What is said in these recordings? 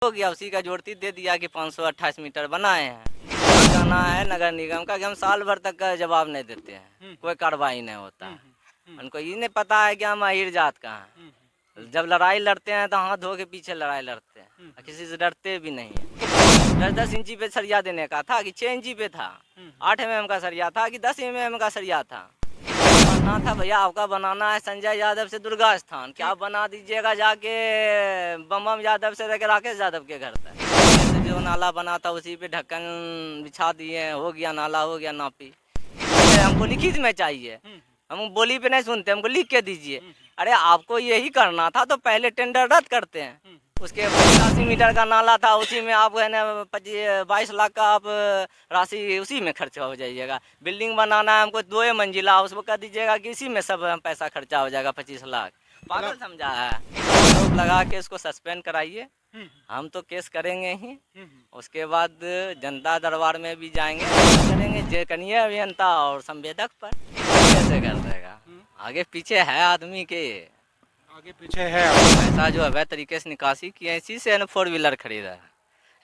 हो गया, उसी का जोड़ती दे दिया कि 528 मीटर बनाए हैं। कहना है नगर निगम का कि हम साल भर तक का जवाब नहीं देते हैं, कोई कार्रवाई नहीं होता है। उनको ये नहीं पता है कि हम अहिर जात का हैं। जब लड़ाई लड़ते हैं तो हाथ धो के पीछे लड़ाई लड़ते हैं, किसी से डरते भी नहीं है। 10-10 इंची पे सरिया देने का था कि 6 इंची पे था, 8 mm का सरिया था कि 10 mm का सरिया था। बनना था भैया, आपका बनाना है संजय यादव से दुर्गा स्थान, क्या बना दीजिएगा जाके बम यादव से लेकर राकेश यादव के घर तक। जो नाला बना था उसी पे ढक्कन बिछा दिए, हो गया नाला, हो गया नापी। हमको लिखित में चाहिए, हम बोली पे नहीं सुनते, हमको लिख के दीजिए। अरे आपको यही करना था तो पहले टेंडर रद्द करते हैं। उसके 85 मीटर का नाला था, उसी में आप है ना 22 लाख का आप राशि उसी में खर्चा हो जाइएगा। बिल्डिंग बनाना है हमको 2 मंजिला, उसको कह दीजिएगा कि इसी में सब पैसा खर्चा हो जाएगा 25 लाख। पागल समझा है। आरोप लगा के इसको सस्पेंड कराइए, हम तो केस करेंगे ही। उसके बाद जनता दरबार में भी जाएंगे, करेंगे जे अभियंता और संवेदक पर कैसे कर देगा। आगे पीछे है आदमी के, आगे पीछे है। पैसा जो अवैध तरीके से निकासी किया, इसी से 4 व्हीलर खरीदा है,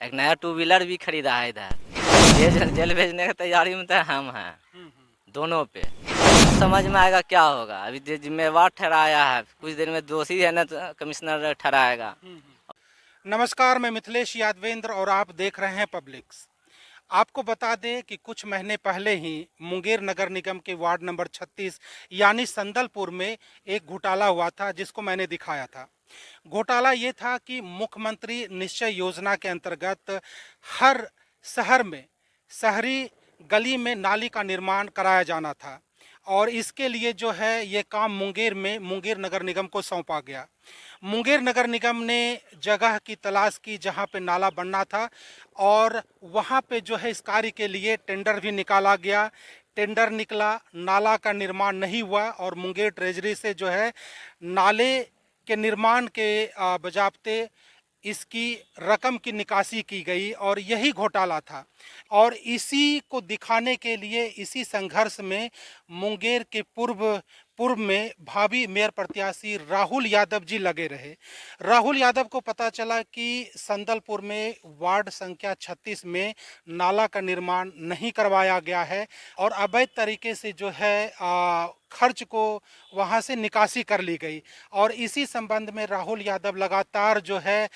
एक नया 2 व्हीलर भी खरीदा है इधर। ये जेल भेजने की तैयारी में तो हम हैं दोनों पे। समझ में आएगा क्या होगा। अभी जिम्मेवार ठहराया है, कुछ देर में दोषी है ना तो कमिश्नर ठहराएगा। नमस्कार, मैं मिथिलेश यादवेंद्र और आप देख रहे हैं पब्लिक्स। आपको बता दें कि कुछ महीने पहले ही मुंगेर नगर निगम के वार्ड नंबर 36 यानी संदलपुर में एक घोटाला हुआ था, जिसको मैंने दिखाया था। घोटाला ये था कि मुख्यमंत्री निश्चय योजना के अंतर्गत हर शहर में शहरी गली में नाली का निर्माण कराया जाना था और इसके लिए जो है ये काम मुंगेर नगर निगम को सौंपा गया। मुंगेर नगर निगम ने जगह की तलाश की जहां पे नाला बनना था और वहां पे जो है इस कार्य के लिए टेंडर भी निकाला गया। टेंडर निकला, नाला का निर्माण नहीं हुआ और मुंगेर ट्रेजरी से जो है नाले के निर्माण के बजाबते इसकी रकम की निकासी की गई और यही घोटाला था। और इसी को दिखाने के लिए, इसी संघर्ष में मुंगेर के पूर्व में भावी मेयर प्रत्याशी राहुल यादव जी लगे रहे। राहुल यादव को पता चला कि संदलपुर में वार्ड संख्या 36 में नाला का निर्माण नहीं करवाया गया है और अवैध तरीके से जो है खर्च को वहां से निकासी कर ली गई। और इसी संबंध में राहुल यादव लगातार जो है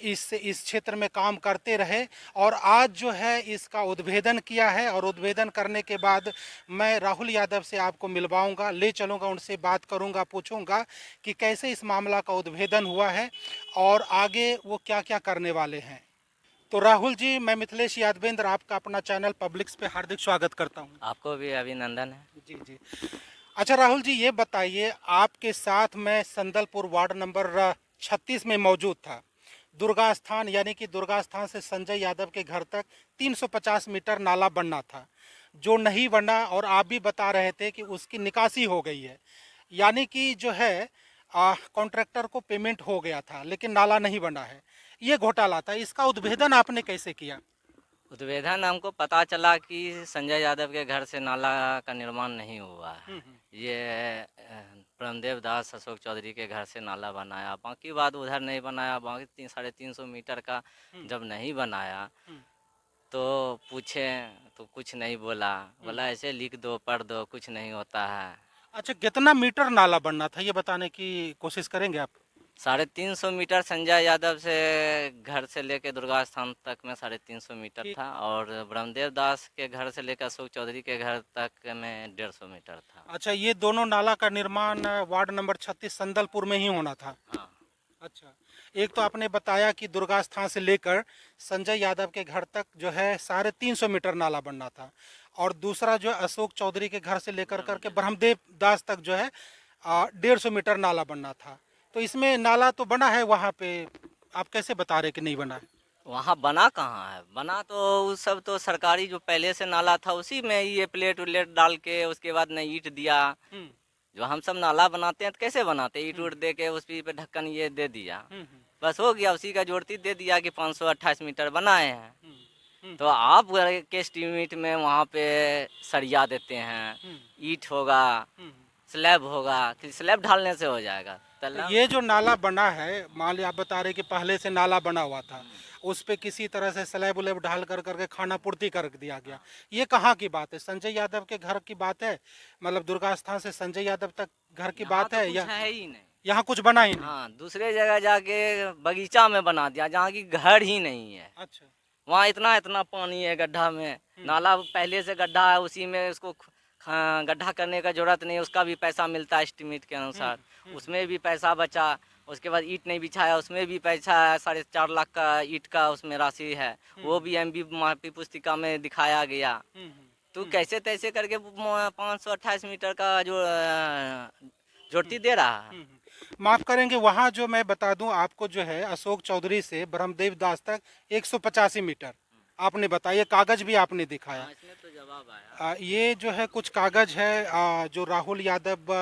इस क्षेत्र में काम करते रहे और आज जो है इसका उद्भेदन किया है। और उद्भेदन करने के बाद मैं राहुल यादव से आपको मिलवाऊंगा, ले चलूंगा, उनसे बात करूंगा, पूछूंगा कि कैसे इस मामला का उद्भेदन हुआ है और आगे वो क्या क्या करने वाले हैं। तो राहुल जी, मैं मिथिलेश यादवेंद्र आपका अपना चैनल पब्लिक्स पे हार्दिक स्वागत करता हूँ। आपको भी अभिनंदन है। जी जी। अच्छा राहुल जी, ये बताइए, आपके साथ मैं संदलपुर वार्ड नंबर 36 में मौजूद था। दुर्गा स्थान यानी कि दुर्गा स्थान से संजय यादव के घर तक 350 मीटर नाला बनना था, जो नहीं बना और आप भी बता रहे थे कि उसकी निकासी हो गई है। यानी कि जो है कॉन्ट्रैक्टर को पेमेंट हो गया था लेकिन नाला नहीं बना है। ये घोटाला था, इसका उद्भेदन आपने कैसे किया? उद्भेदन हमको पता चला कि संजय यादव के घर से नाला का निर्माण नहीं हुआ है। ये ब्रह्मदेव दास अशोक चौधरी के घर से नाला बनाया, बाकी बात उधर नहीं बनाया। बाकी 350 मीटर का जब नहीं बनाया तो पूछे तो कुछ नहीं बोला, बोला ऐसे लिख दो, पढ़ दो, कुछ नहीं होता है। अच्छा, कितना मीटर नाला बनना था ये बताने की कोशिश करेंगे आप? 350 मीटर संजय यादव से घर से लेकर दुर्गा स्थान तक में 350 मीटर था और ब्रह्मदेव दास के घर से लेकर अशोक चौधरी के घर तक में 150 मीटर था। अच्छा, ये दोनों नाला का निर्माण वार्ड नंबर 36 संदलपुर में ही होना था। हाँ। अच्छा, एक तो आपने बताया कि दुर्गा स्थान से लेकर संजय यादव के घर तक जो है 350 मीटर नाला बनना था और दूसरा जो अशोक चौधरी के घर से लेकर करके ब्रह्मदेव दास तक जो है 150 मीटर नाला बनना था। तो इसमें नाला तो बना है वहाँ पे, आप कैसे बता रहे कि नहीं बना है? वहाँ बना कहाँ है, बना तो उस सब तो सरकारी जो पहले से नाला था उसी में ये प्लेट उलेट डाल के उसके बाद न ईंट दिया। जो हम सब नाला बनाते हैं तो कैसे बनाते हैं, ईंट उट दे के उस पे ढक्कन ये दे दिया, बस हो गया। उसी का जोड़ती दे दिया कि 528 मीटर बनाए हैं। तो आप के एस्टीमेट में वहाँ पे सरिया देते हैं, ईंट होगा, स्लैब होगा कि स्लैब ढालने से हो जाएगा, तल्ला ये जो नाला बना है, मान लिया आप बता रहे कि पहले से नाला बना हुआ था, उस पे किसी तरह से स्लैब उलैब ढाल कर करके खाना पूर्ति कर दिया गया। ये कहाँ की बात है? संजय यादव के घर की बात है? मतलब दुर्गा स्थान से संजय यादव तक घर की यहाँ बात तो है कुछ या है ही नहीं। यहाँ कुछ बना ही नहीं? हाँ, दूसरे जगह जाके बगीचा में बना दिया जहाँ की घर ही नहीं है। अच्छा। वहाँ इतना इतना पानी है गड्ढा में, नाला पहले से गड्ढा है, उसी में उसको गड्ढा करने का जरूरत नहीं है, उसका भी पैसा मिलता है एस्टिमेट के अनुसार, उसमें भी पैसा बचा। उसके बाद ईंट नहीं बिछाया, उसमें भी पैसा है, 4.5 लाख का ईंट का उसमें राशि है, वो भी एमबी माफी पुस्तिका में दिखाया गया। तो कैसे तैसे करके 528 मीटर का जो जोड़ती दे रहा है। माफ करेंगे, वहाँ जो मैं बता दूं आपको, जो है अशोक चौधरी से ब्रह्मदेव दास तक 185 मीटर आपने बताया, कागज भी आपने दिखाया। हाँ, इसमें तो जवाब आया। ये जो है कुछ कागज है जो राहुल यादव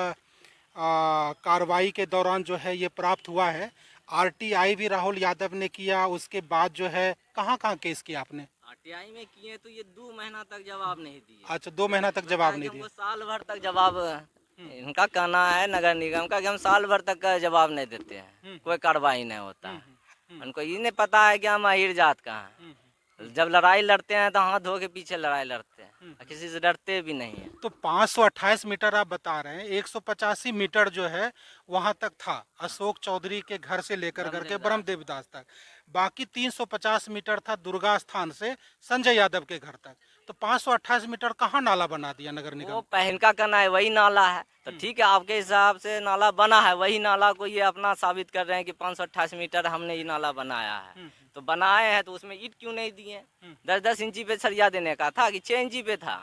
कार्रवाई के दौरान जो है ये प्राप्त हुआ है। आरटीआई भी राहुल यादव ने किया, उसके बाद जो है कहाँ कहाँ केस किया आपने? आरटीआई में किए तो ये 2 महीना तक जवाब नहीं दिए। अच्छा, 2 महीना तक जवाब नहीं दिया। साल भर तक जवाब, इनका कहना है नगर निगम का कि हम साल भर तक का जवाब नहीं देते हैं, कोई कार्रवाई नहीं होता है। उनको ये नहीं पता है कि हम अहीर जात का हैं। जब लड़ाई लड़ते हैं तो हाथ धो के पीछे लड़ाई लड़ते हैं, किसी से डरते भी नहीं है। तो 528 मीटर आप बता रहे हैं, 185 मीटर जो है वहां तक था अशोक चौधरी के घर से लेकर करके ब्रह्मदेव दास तक, बाकी 350 मीटर था दुर्गा स्थान से संजय यादव के घर तक। तो 528 मीटर कहाँ नाला बना दिया नगर निगम? वो पहन का कहना है वही नाला है, तो ठीक है, आपके हिसाब से नाला बना है, वही नाला को ये अपना साबित कर रहे हैं कि 528 मीटर हमने ये नाला बनाया है। तो बनाए हैं तो उसमें ईंट क्यों नहीं दिए? 10-10 इंची पे सरिया देने का था कि 6 इंची पे था,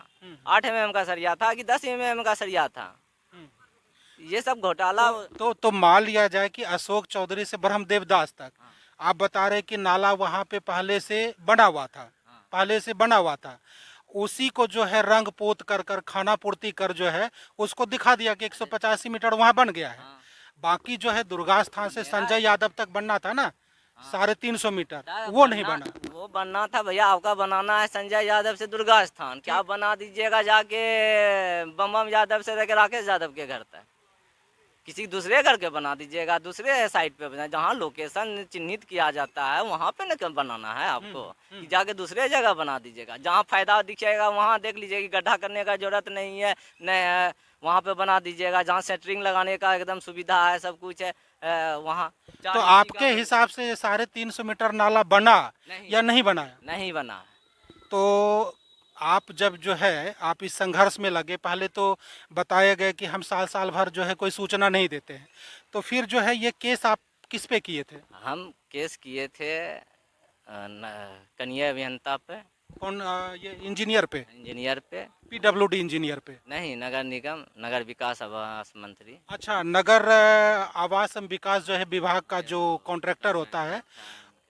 8 mm का सरिया था कि 10 mm का सरिया था? ये सब घोटाला। तो मान लिया जाए कि अशोक चौधरी से ब्रह्मदेव दास तक आप बता रहे कि नाला वहां पे पहले से बना हुआ था, पहले से बना हुआ था, उसी को जो है रंग पोत कर कर खाना पूर्ति कर जो है उसको दिखा दिया कि 185 मीटर वहां बन गया है। बाकी जो है दुर्गा स्थान से संजय यादव तक बनना था ना 350 मीटर, वो नहीं बना। वो बनना था भैया, आपका बनाना है संजय यादव से दुर्गा स्थान, क्या बना दीजिएगा जाके बम यादव से लेकर राकेश यादव के घर तक, किसी दूसरे घर के बना दीजिएगा, दूसरे साइड पे बना, जहाँ लोकेशन चिन्हित किया जाता है वहाँ पे न बनाना है आपको, कि जाके दूसरे जगह बना दीजिएगा। जहाँ फायदा दिखेगा वहाँ देख लीजिएगा, कि गड्ढा करने का जरूरत नहीं है, न वहाँ पे बना दीजिएगा। जहाँ सेंटरिंग लगाने का एकदम सुविधा है, सब कुछ है वहाँ। तो आपके हिसाब से 350 मीटर नाला बना या नहीं बनाया? नहीं बना। तो आप जब जो है आप इस संघर्ष में लगे, पहले तो बताया गया कि हम साल साल भर जो है कोई सूचना नहीं देते हैं, तो फिर जो है ये केस आप किस पे किए थे? हम केस किए थे कन्या अभियंता पे। कौन? ये इंजीनियर पे? इंजीनियर पे। पीडब्ल्यूडी इंजीनियर पे? नहीं, नगर निगम, नगर विकास आवास मंत्री। अच्छा, नगर आवास एवं विकास जो है विभाग का जो कॉन्ट्रैक्टर होता है,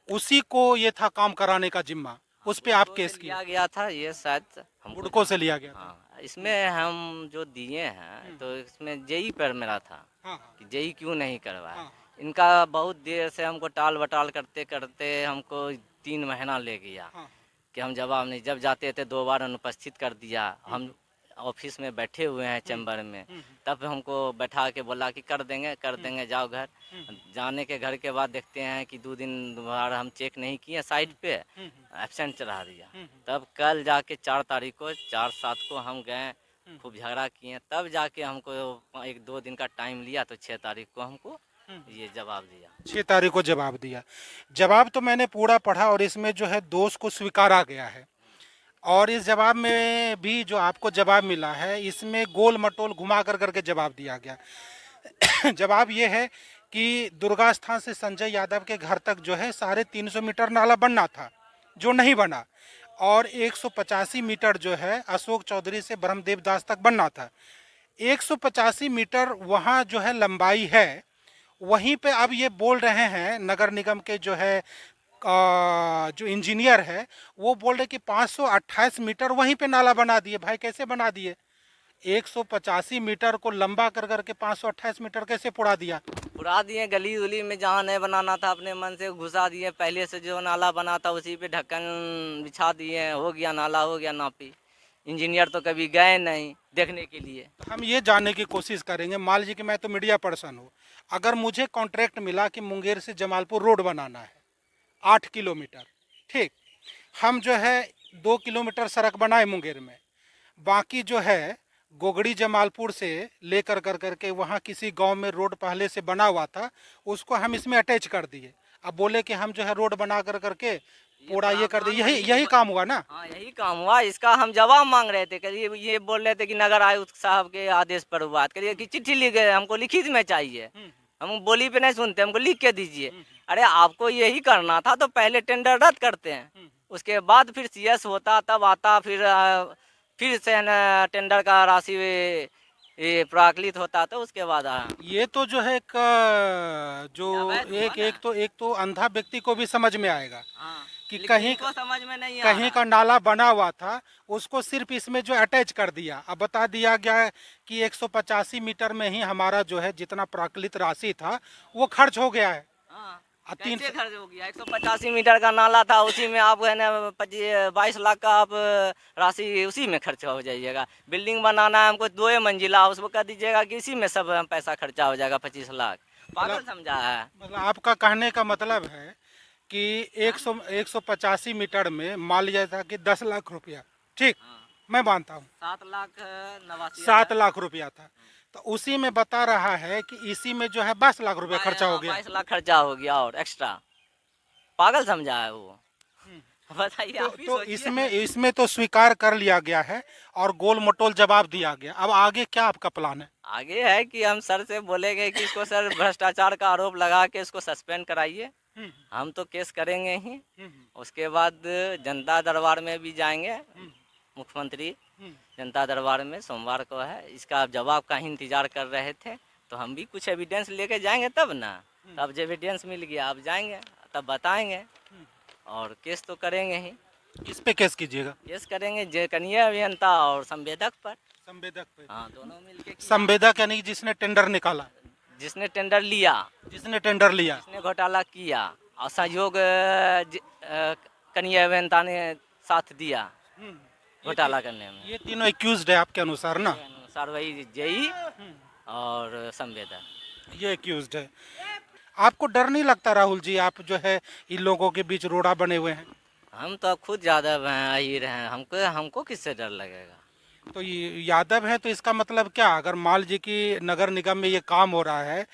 उसी को ये था काम कराने का जिम्मा, उस पे आप केस किया गया था ये, शायद हम बुड़को से लिया गया था। हाँ, इसमें हम जो दिए हैं तो इसमें जेई पर मेरा था कि जेई क्यों नहीं करवाया। इनका बहुत देर से हमको टाल बटाल करते करते हमको 3 महीना ले गया कि हम जवाब नहीं, जब जाते थे 2 बार अनुपस्थित कर दिया। हम ऑफिस में बैठे हुए हैं चैम्बर में, तब हमको बैठा के बोला कि कर देंगे जाओ घर। जाने के घर के बाद देखते हैं कि 2 दिन बार हम चेक नहीं किए, साइड पे एब्सेंट चढ़ा दिया। तब कल जाके 4 तारीख को 4/7 को हम गए, खूब झगड़ा किए, तब जाके हमको 1-2 दिन का टाइम लिया, तो 6 तारीख को हमको ये जवाब दिया। 6 तारीख को जवाब दिया। जवाब तो मैंने पूरा पढ़ा और इसमें जो है दोष को स्वीकारा गया है, और इस जवाब में भी जो आपको जवाब मिला है इसमें गोल मटोल घुमा कर करके जवाब दिया गया। जवाब ये है कि दुर्गा स्थान से संजय यादव के घर तक जो है 350 मीटर नाला बनना था, जो नहीं बना, और 185 मीटर जो है अशोक चौधरी से ब्रह्मदेव दास तक बनना था। 185 मीटर वहाँ जो है लंबाई है, वहीं पे अब ये बोल रहे हैं नगर निगम के जो है जो इंजीनियर है वो बोल रहे कि 528 मीटर वहीं पे नाला बना दिए। भाई कैसे बना दिए? 185 मीटर को लंबा कर करके 528 मीटर कैसे पुरा दिए? गली उली में जहाँ नहीं बनाना था अपने मन से घुसा दिए। पहले से जो नाला बना था उसी पे ढक्कन बिछा दिए, हो गया नाला, हो गया नापी। इंजीनियर तो कभी गए नहीं देखने के लिए। हम ये जानने की कोशिश करेंगे, मान लीजिए कि मैं तो मीडिया पर्सन हूँ, अगर मुझे कॉन्ट्रैक्ट मिला कि मुंगेर से जमालपुर रोड बनाना है 8 किलोमीटर, ठीक, हम जो है 2 किलोमीटर सड़क बनाए मुंगेर में, बाकी जो है गोगड़ी जमालपुर से लेकर करके वहाँ किसी गांव में रोड पहले से बना हुआ था, उसको हम इसमें अटैच कर दिए। अब बोले कि हम जो है रोड बना करके पूरा ये कर दिए, यही काम हुआ ना। हाँ यही काम हुआ। इसका हम जवाब मांग रहे थे, करिए ये बोल रहे थे कि नगर आयुक्त साहब के आदेश पर बात करिए कि चिट्ठी लिख गए, हमको लिखित में चाहिए। हम बोली पे नहीं सुनते, हमको लिख के दीजिए। अरे आपको यही करना था तो पहले टेंडर रद्द करते हैं, उसके बाद फिर सीएस होता तब आता, फिर से न टेंडर का राशि ये प्राकलित होता तो उसके बाद ये तो जो है जो अवैध हुआ ना। एक तो अंधा व्यक्ति को भी समझ में आएगा हाँ, कि लेकिन कहीं इनको समझ में नहीं आ कहीं रहा। का नाला बना हुआ था, उसको सिर्फ इसमें जो अटैच कर दिया। अब बता दिया गया है कि 185 मीटर में ही हमारा जो है जितना प्राकृत राशि था वो खर्च हो गया है। हाँ, और कैसे खर्च हो गया? 185 मीटर का नाला था, उसी में आप है ना 22 लाख का आप राशि उसी में खर्चा हो जाइएगा। बिल्डिंग बनाना है हमको 2 मंजिला, उसको कह दीजिएगा कि इसी में सब पैसा खर्चा हो जाएगा 25 लाख। पागल समझा है। मतलब आपका कहने का मतलब है कि 185 मीटर में मान लिया था कि 10 लाख रुपया, ठीक, मैं मानता हूँ 7 लाख 89 7 लाख रुपया था, तो उसी में बता रहा है कि इसी में जो है 22 लाख रुपया खर्चा हो गया। 22 लाख खर्चा हो गया और एक्स्ट्रा। पागल समझा है वो। बताइए आप ही तो सोचिए। इसमें तो स्वीकार कर लिया गया है और गोल मटोल जवाब दिया गया। अब आगे क्या आपका प्लान है? आगे है कि हम सर से बोलेंगे कि इसको सर भ्रष्टाचार का आरोप लगा के इसको सस्पेंड कराइए। हम तो केस करेंगे ही। उसके बाद जनता दरबार में भी जाएंगे। मुख्यमंत्री जनता दरबार में सोमवार को है, इसका जवाब का ही इंतजार कर रहे थे, तो हम भी कुछ एविडेंस लेके जाएंगे तब ना। तब जब एविडेंस मिल गया अब जाएंगे तब बताएंगे, और केस तो करेंगे ही। किस पे केस कीजिएगा? केस करेंगे जे कनीय अभियंता और संवेदक पर। संवेदक पे? हाँ, दोनों मिलके किया। संवेदक यानी जिसने टेंडर निकाला, जिसने टेंडर लिया, जिसने टेंडर लिया। जिसने घोटाला किया और सहयोग कनीय अभियंता ने साथ दिया घोटाला करने में। ये तीनों एक्यूज्ड है आपके अनुसार ना? अनुसार वही जेई और संवेदक ये एक्यूज्ड है। आपको डर नहीं लगता राहुल जी, आप जो है इन लोगों के बीच रोड़ा बने हुए हैं? हम तो खुद यादव हैं, अहीर हैं, हमको किससे डर लगेगा? तो ये यादव है तो इसका मतलब क्या, अगर मान लीजिए कि नगर निगम में ये काम हो रहा है,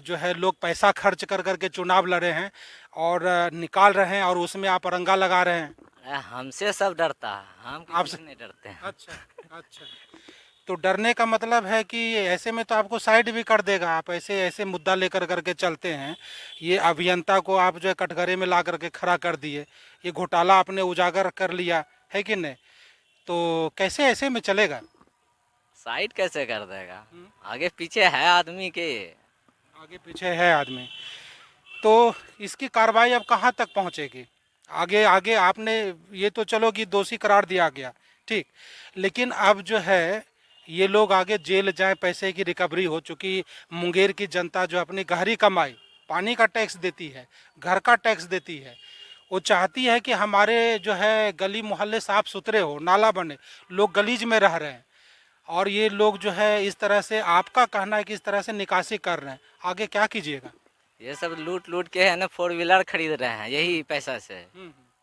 जो है लोग पैसा खर्च कर करके चुनाव लड़े हैं और निकाल रहे हैं और उसमें आप अरंगा लगा रहे हैं? अरे हमसे सब डरता है, हम आपसे? किसी नहीं डरते हैं। अच्छा, अच्छा। तो डरने का मतलब है कि ऐसे में तो आपको साइड भी कर देगा। आप ऐसे ऐसे मुद्दा लेकर करके चलते हैं, ये अभियंता को आप जो है कटघरे में ला करके खड़ा कर दिए, ये घोटाला आपने उजागर कर लिया है कि नहीं, तो कैसे ऐसे में चलेगा? साइड कैसे कर देगा? आगे पीछे है आदमी के। आगे पीछे है आदमी, तो इसकी कार्रवाई अब कहाँ तक पहुँचेगी? आगे आगे आपने ये तो चलो कि दोषी करार दिया गया, ठीक, लेकिन अब जो है ये लोग आगे जेल जाए, पैसे की रिकवरी हो चुकी। मुंगेर की जनता जो अपनी गहरी कमाई, पानी का टैक्स देती है, घर का टैक्स देती है, वो चाहती है कि हमारे जो है गली मोहल्ले साफ सुथरे हो, नाला बने, लोग गलीज में रह रहे हैं, और ये लोग जो है इस तरह से, आपका कहना है कि इस तरह से निकासी कर रहे हैं, आगे क्या कीजिएगा? ये सब लूट लूट के है ना 4 व्हीलर खरीद रहे हैं यही पैसा से।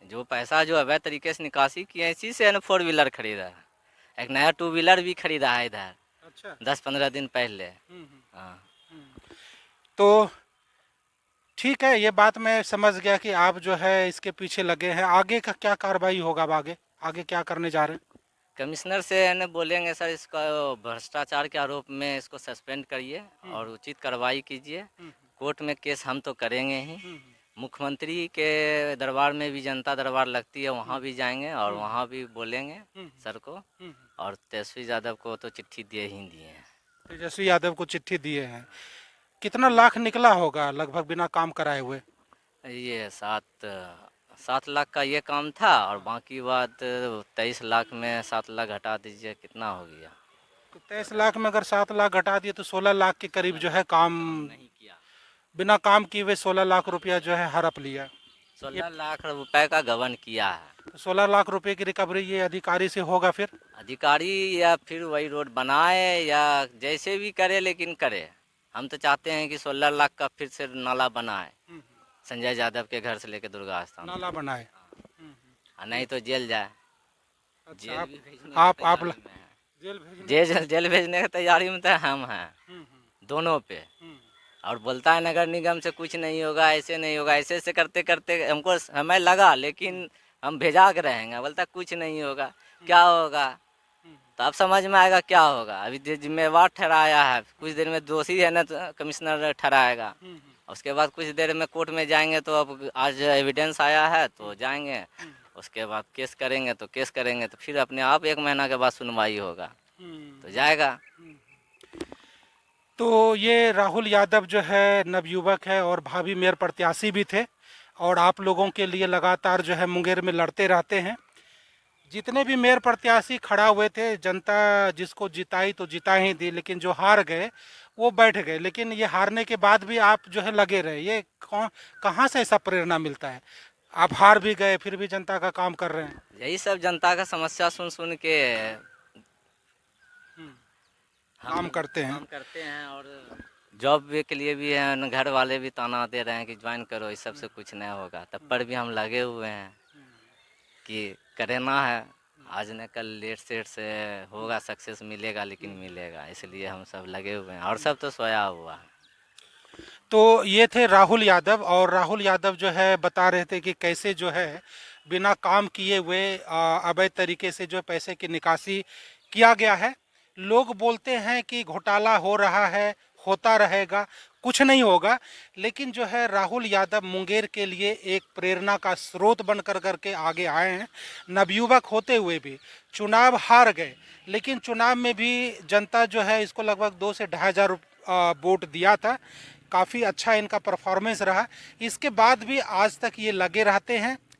जो पैसा जो अवैध तरीके से निकासी किया है, इसी से है ना 4 व्हीलर खरीदा है। एक नया 2 व्हीलर भी खरीदा है इधर अच्छा। 10-15 दिन पहले। हाँ, तो ठीक है, ये बात मैं समझ गया कि आप जो है इसके पीछे लगे हैं। आगे का क्या कार्रवाई होगा? अब आगे आगे क्या करने जा रहे हैं? कमिश्नर से है ना बोलेंगे सर इसका भ्रष्टाचार के आरोप में इसको सस्पेंड करिए और उचित कार्रवाई कीजिए। कोर्ट में केस हम तो करेंगे ही। मुख्यमंत्री के दरबार में भी जनता दरबार लगती है, वहाँ भी जाएंगे और वहाँ भी बोलेंगे सर को। और तेजस्वी यादव को तो चिट्ठी दिए हैं। तेजस्वी यादव को चिट्ठी दिए हैं। कितना लाख निकला होगा लगभग बिना काम कराए हुए? ये 7 लाख का ये काम था और बाकी बात 23 लाख में 7 लाख घटा दीजिए, कितना हो गया? तो 23 लाख में अगर 7 लाख घटा दिए तो 16 लाख के करीब जो है काम नहीं किया। बिना काम किए हुए 16 लाख रुपया जो है हड़प लिया। 16 लाख रुपए का गबन किया है। तो 16 लाख रुपए की रिकवरी ये अधिकारी से होगा फिर? अधिकारी या फिर वही रोड बनाए या जैसे भी करे, लेकिन करे। हम तो चाहते हैं कि 16 लाख का फिर से नाला बना है संजय यादव के घर से लेके दुर्गा स्थान तक। नाला बनाए। और नहीं तो जेल जाए। अच्छा, जेल आप भी भेजने की आप तैयारी में है। जेल भेजने। जेल भेजने की तैयारी में तो हम हैं दोनों पे। और बोलता है नगर निगम से कुछ नहीं होगा, ऐसे नहीं होगा, ऐसे ऐसे करते करते हमको समय लगा, लेकिन हम भेजा के रहेंगे। बोलता कुछ नहीं होगा, क्या होगा? तो अब समझ में आएगा क्या होगा। अभी जो जिम्मेवार ठहराया है, कुछ देर में दोषी है ना तो कमिश्नर ठहराएगा। उसके बाद कुछ देर में कोर्ट में जाएंगे, तो अब आज एविडेंस आया है तो जाएंगे, उसके बाद केस करेंगे तो फिर अपने आप 1 महीना के बाद सुनवाई होगा तो जाएगा। तो ये राहुल यादव जो है नवयुवक है और भावी मेयर प्रत्याशी भी थे, और आप लोगों के लिए लगातार जो है मुंगेर में लड़ते रहते हैं। जितने भी मेयर प्रत्याशी खड़ा हुए थे, जनता जिसको जिताई तो जिता ही दी, लेकिन जो हार गए वो बैठ गए। लेकिन ये हारने के बाद भी आप जो है लगे रहे, ये कहाँ से ऐसा प्रेरणा मिलता है? आप हार भी गए फिर भी जनता का काम कर रहे हैं। यही सब जनता का समस्या सुन सुन के काम करते हैं। काम करते हैं। और जॉब के लिए भी है न, घर वाले भी ताना दे रहे हैं कि ज्वाइन करो, इस सब से कुछ नहीं होगा। तब पर भी हम लगे हुए हैं कि करना है, आज न कल लेट सेट से होगा, सक्सेस मिलेगा, लेकिन मिलेगा, इसलिए हम सब लगे हुए हैं। और सब तो सोया हुआ है। तो ये थे राहुल यादव, और राहुल यादव जो है बता रहे थे कि कैसे जो है बिना काम किए हुए अवैध तरीके से जो पैसे की निकासी किया गया है। लोग बोलते हैं कि घोटाला हो रहा है, होता रहेगा, कुछ नहीं होगा, लेकिन जो है राहुल यादव मुंगेर के लिए एक प्रेरणा का स्रोत बन करके आगे आए हैं। नवयुवक होते हुए भी चुनाव हार गए, लेकिन चुनाव में भी जनता जो है इसको लगभग 2 से 2,500 वोट दिया था। काफ़ी अच्छा इनका परफॉर्मेंस रहा। इसके बाद भी आज तक ये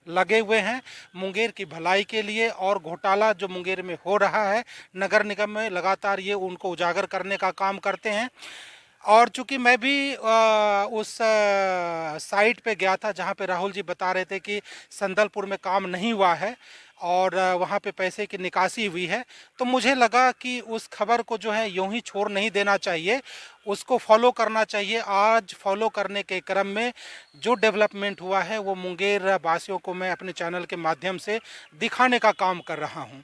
लगे हुए हैं मुंगेर की भलाई के लिए। और घोटाला जो मुंगेर में हो रहा है नगर निगम में, लगातार ये उनको उजागर करने का काम करते हैं। और चूंकि मैं भी उस साइट पे गया था जहाँ पे राहुल जी बता रहे थे कि संदलपुर में काम नहीं हुआ है और वहाँ पे पैसे की निकासी हुई है, तो मुझे लगा कि उस खबर को जो है यूं ही छोड़ नहीं देना चाहिए, उसको फॉलो करना चाहिए। आज फॉलो करने के क्रम में जो डेवलपमेंट हुआ है वो मुंगेर वासियों को मैं अपने चैनल के माध्यम से दिखाने का काम कर रहा हूँ।